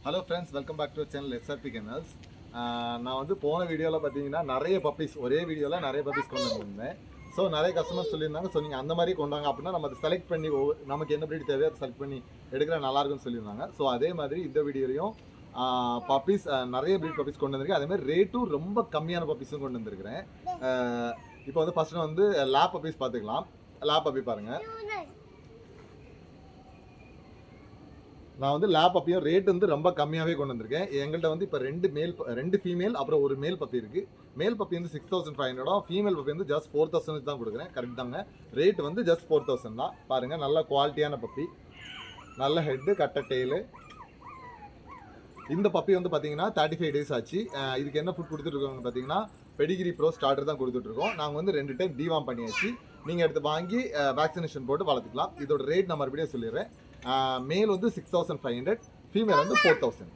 Hello friends, welcome back to channel SRP kennels. நான் வந்து போன வீடியோவில் பார்த்தீங்கன்னா நிறைய பப்பீஸ் ஒரே வீடியோவில் நிறைய பப்பீஸ் கொண்டு வந்திருந்தேன். ஸோ நிறைய கஸ்டமர்ஸ் சொல்லியிருந்தாங்க. ஸோ நீங்கள் அந்த மாதிரி கொண்டாங்க அப்படின்னா நம்ம அதை செலக்ட் பண்ணி நமக்கு என்ன ப்ரீட் தேவையோ அதை செலக்ட் பண்ணி எடுக்கிற நல்லாயிருக்குன்னு சொல்லியிருந்தாங்க. ஸோ அதே மாதிரி இந்த வீடியோலையும் பப்பீஸ் நிறைய ப்ரீட் பப்பீஸ் கொண்டு வந்திருக்கேன். அதே மாதிரி ரேட்டும் ரொம்ப கம்மியான பப்பீஸும் கொண்டு வந்திருக்கிறேன். இப்போ வந்து ஃபஸ்ட்டு வந்து லேப் பப்பீஸ் பார்த்துக்கலாம். லேப் பப்பி பாருங்கள். நான் வந்து லேப் பப்பியும் ரேட் வந்து ரொம்ப கம்மியாகவே கொண்டு வந்திருக்கேன். எங்கள்கிட்ட வந்து இப்போ ரெண்டு ஃபீமேல் அப்புறம் ஒரு மேல் பப்பி இருக்குது. மேல் பப்பி வந்து 6500, ஃபீமேல் பப்பி வந்து ஜஸ்ட் 4000 தான் கொடுக்குறேன். கரெக்ட் தாங்க. ரேட் வந்து ஜஸ்ட் 4000 தான். பாருங்கள், நல்ல குவாலிட்டியான பப்பி, நல்ல ஹெட்டு, கட்ட டெய்லு. இந்த பப்பி வந்து பார்த்தீங்கன்னா 35 டேஸ் ஆச்சு. இதுக்கு என்ன ஃபுட் கொடுத்துட்ருக்கோம்னு பார்த்தீங்கன்னா பெடிகிரி ப்ரோ ஸ்டார்டர் தான் கொடுத்துட்ருக்கோம். நாங்கள் வந்து 2 டைம் டிவார்ம் பண்ணியாச்சு. நீங்கள் எடுத்து வாங்கி வேக்சினேஷன் போட்டு வளர்த்துக்கலாம். இதோட ரேட் நான் மறுபடியும் சொல்லிடுறேன். மேல் வந்து 6500, ஃபீமேல் வந்து 4000.